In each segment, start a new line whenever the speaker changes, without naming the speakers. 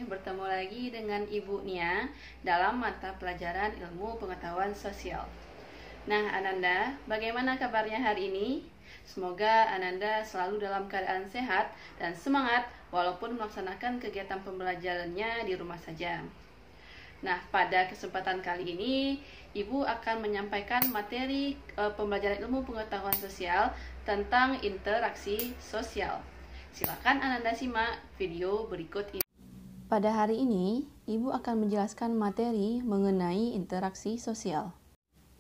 bertemu lagi dengan Ibu Nia dalam mata pelajaran Ilmu Pengetahuan Sosial. Nah, Ananda, bagaimana kabarnya hari ini? Semoga Ananda selalu dalam keadaan sehat dan semangat walaupun melaksanakan kegiatan pembelajarannya di rumah saja. Nah, pada kesempatan kali ini, Ibu akan menyampaikan materi pembelajaran Ilmu Pengetahuan Sosial tentang interaksi sosial. Silakan Ananda simak video berikut ini. Pada hari ini, Ibu akan menjelaskan materi mengenai interaksi sosial.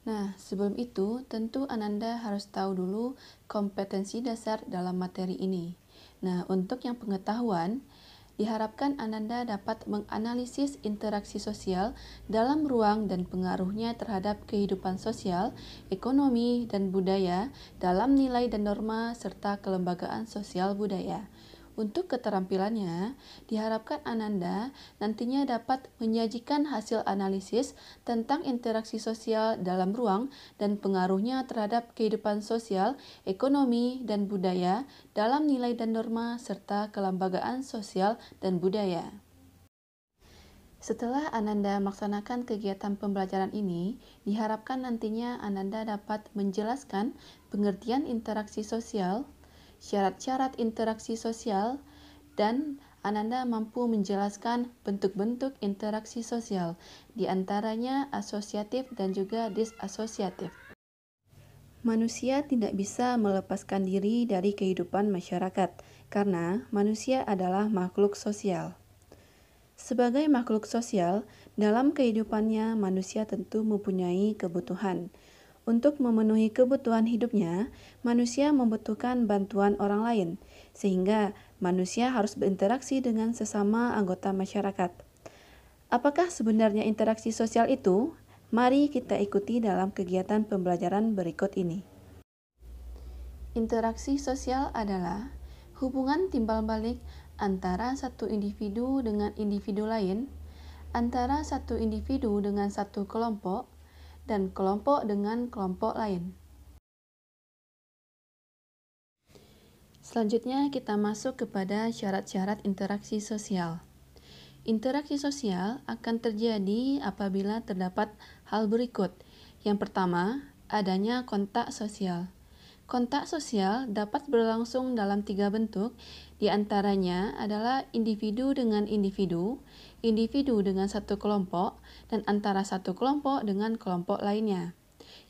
Nah, sebelum itu, tentu Ananda harus tahu dulu kompetensi dasar dalam materi ini. Nah, untuk yang pengetahuan, diharapkan Ananda dapat menganalisis interaksi sosial dalam ruang dan pengaruhnya terhadap kehidupan sosial, ekonomi, dan budaya dalam nilai dan norma serta kelembagaan sosial budaya. Untuk keterampilannya, diharapkan Ananda nantinya dapat menyajikan hasil analisis tentang interaksi sosial dalam ruang dan pengaruhnya terhadap kehidupan sosial, ekonomi, dan budaya dalam nilai dan norma serta kelembagaan sosial dan budaya. Setelah Ananda melaksanakan kegiatan pembelajaran ini, diharapkan nantinya Ananda dapat menjelaskan pengertian interaksi sosial, syarat-syarat interaksi sosial, dan Ananda mampu menjelaskan bentuk-bentuk interaksi sosial, di antaranya asosiatif dan juga disasosiatif. Manusia tidak bisa melepaskan diri dari kehidupan masyarakat, karena manusia adalah makhluk sosial. Sebagai makhluk sosial, dalam kehidupannya manusia tentu mempunyai kebutuhan. Untuk memenuhi kebutuhan hidupnya, manusia membutuhkan bantuan orang lain, sehingga manusia harus berinteraksi dengan sesama anggota masyarakat. Apakah sebenarnya interaksi sosial itu? Mari kita ikuti dalam kegiatan pembelajaran berikut ini. Interaksi sosial adalah hubungan timbal balik antara satu individu dengan individu lain, antara satu individu dengan satu kelompok, dan kelompok dengan kelompok lain. Selanjutnya kita masuk kepada syarat-syarat interaksi sosial. Interaksi sosial akan terjadi apabila terdapat hal berikut. Yang pertama, adanya kontak sosial. Kontak sosial dapat berlangsung dalam 3 bentuk, di antaranya adalah individu dengan individu, individu dengan satu kelompok, dan antara satu kelompok dengan kelompok lainnya.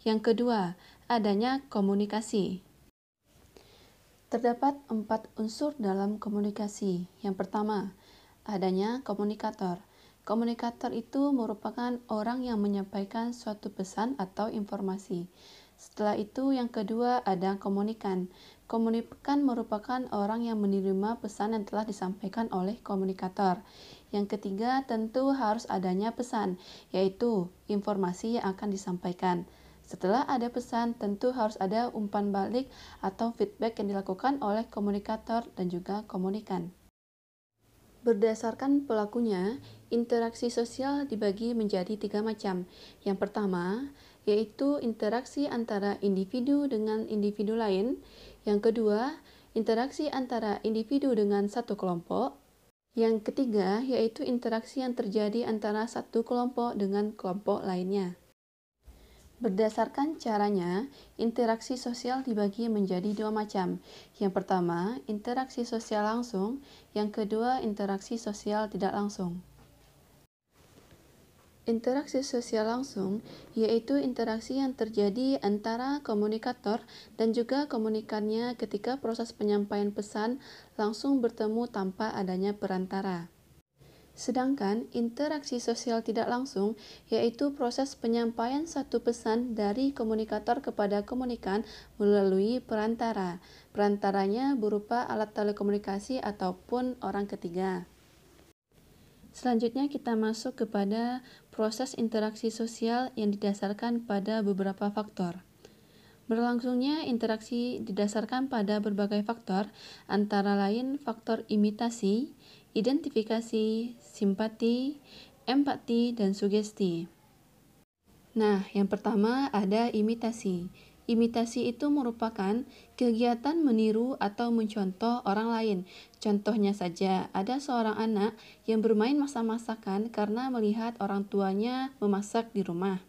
Yang kedua, adanya komunikasi. Terdapat 4 unsur dalam komunikasi. Yang pertama, adanya komunikator. Komunikator itu merupakan orang yang menyampaikan suatu pesan atau informasi. Setelah itu, yang kedua ada komunikan. Komunikan merupakan orang yang menerima pesan yang telah disampaikan oleh komunikator. Yang ketiga, tentu harus adanya pesan, yaitu informasi yang akan disampaikan. Setelah ada pesan, tentu harus ada umpan balik atau feedback yang dilakukan oleh komunikator dan juga komunikan. Berdasarkan pelakunya, interaksi sosial dibagi menjadi 3 macam. Yang pertama, yaitu interaksi antara individu dengan individu lain. Yang kedua, interaksi antara individu dengan satu kelompok. Yang ketiga, yaitu interaksi yang terjadi antara satu kelompok dengan kelompok lainnya. Berdasarkan caranya, interaksi sosial dibagi menjadi 2 macam. Yang pertama, interaksi sosial langsung. Yang kedua, interaksi sosial tidak langsung. Interaksi sosial langsung yaitu interaksi yang terjadi antara komunikator dan juga komunikannya ketika proses penyampaian pesan langsung bertemu tanpa adanya perantara. Sedangkan interaksi sosial tidak langsung yaitu proses penyampaian satu pesan dari komunikator kepada komunikan melalui perantara. Perantaranya berupa alat telekomunikasi ataupun orang ketiga. Selanjutnya kita masuk kepada proses interaksi sosial yang didasarkan pada beberapa faktor. Berlangsungnya interaksi didasarkan pada berbagai faktor, antara lain faktor imitasi, identifikasi, simpati, empati, dan sugesti. Nah, yang pertama ada imitasi. Imitasi itu merupakan kegiatan meniru atau mencontoh orang lain. Contohnya saja, ada seorang anak yang bermain masak-masakan karena melihat orang tuanya memasak di rumah.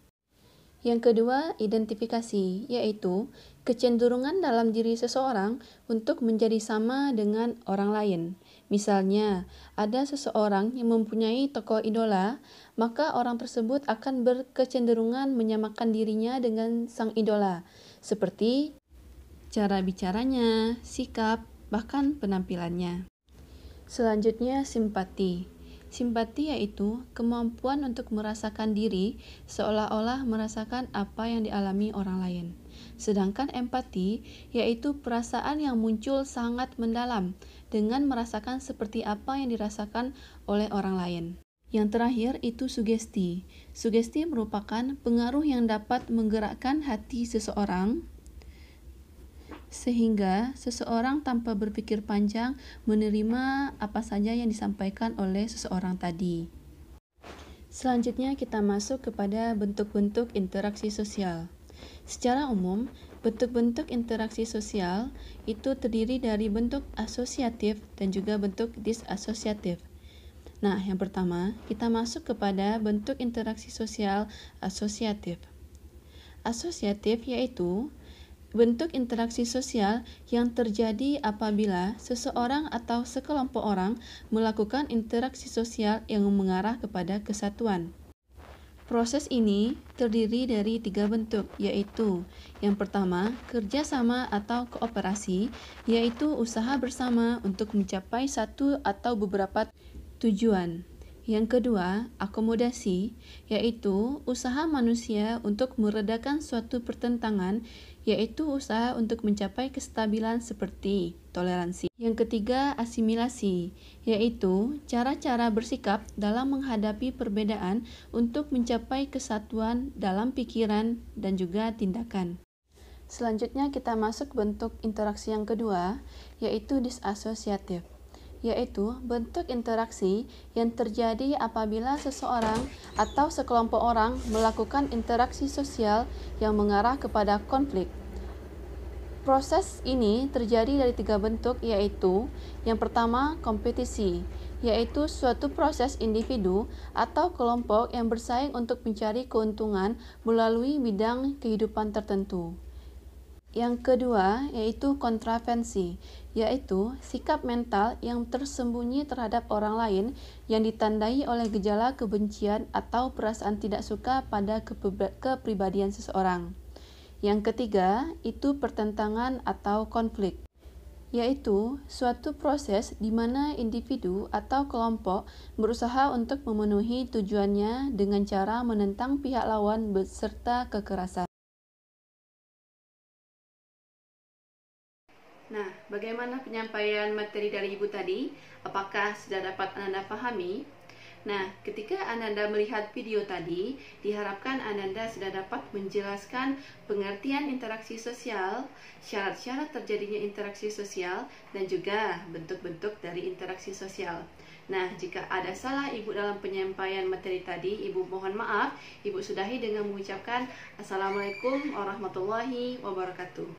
Yang kedua, identifikasi, yaitu kecenderungan dalam diri seseorang untuk menjadi sama dengan orang lain. Misalnya, ada seseorang yang mempunyai tokoh idola, maka orang tersebut akan berkecenderungan menyamakan dirinya dengan sang idola, seperti cara bicaranya, sikap, bahkan penampilannya. Selanjutnya, simpati. Simpati yaitu kemampuan untuk merasakan diri seolah-olah merasakan apa yang dialami orang lain. Sedangkan empati yaitu perasaan yang muncul sangat mendalam dengan merasakan seperti apa yang dirasakan oleh orang lain. Yang terakhir itu sugesti. Sugesti merupakan pengaruh yang dapat menggerakkan hati seseorang sehingga seseorang tanpa berpikir panjang menerima apa saja yang disampaikan oleh seseorang tadi. Selanjutnya kita masuk kepada bentuk-bentuk interaksi sosial. Secara umum, bentuk-bentuk interaksi sosial itu terdiri dari bentuk asosiatif dan juga bentuk disasosiatif. Nah, yang pertama, kita masuk kepada bentuk interaksi sosial asosiatif. Asosiatif yaitu bentuk interaksi sosial yang terjadi apabila seseorang atau sekelompok orang melakukan interaksi sosial yang mengarah kepada kesatuan. Proses ini terdiri dari 3 bentuk, yaitu yang pertama, kerjasama atau kooperasi, yaitu usaha bersama untuk mencapai satu atau beberapa tujuan. Yang kedua, akomodasi, yaitu usaha manusia untuk meredakan suatu pertentangan, yaitu usaha untuk mencapai kestabilan seperti toleransi. Yang ketiga, asimilasi, yaitu cara-cara bersikap dalam menghadapi perbedaan untuk mencapai kesatuan dalam pikiran dan juga tindakan. Selanjutnya kita masuk bentuk interaksi yang kedua, yaitu disasosiatif, yaitu bentuk interaksi yang terjadi apabila seseorang atau sekelompok orang melakukan interaksi sosial yang mengarah kepada konflik. Proses ini terjadi dari 3 bentuk, yaitu yang pertama, kompetisi, yaitu suatu proses individu atau kelompok yang bersaing untuk mencari keuntungan melalui bidang kehidupan tertentu. Yang kedua, yaitu kontravensi, yaitu sikap mental yang tersembunyi terhadap orang lain yang ditandai oleh gejala kebencian atau perasaan tidak suka pada kepribadian seseorang. Yang ketiga, itu pertentangan atau konflik, yaitu suatu proses di mana individu atau kelompok berusaha untuk memenuhi tujuannya dengan cara menentang pihak lawan beserta kekerasan. Nah, bagaimana penyampaian materi dari Ibu tadi? Apakah sudah dapat Ananda pahami? Nah, ketika Ananda melihat video tadi, diharapkan Ananda sudah dapat menjelaskan pengertian interaksi sosial, syarat-syarat terjadinya interaksi sosial, dan juga bentuk-bentuk dari interaksi sosial. Nah, jika ada salah Ibu dalam penyampaian materi tadi, Ibu mohon maaf. Ibu sudahi dengan mengucapkan Assalamualaikum warahmatullahi wabarakatuh.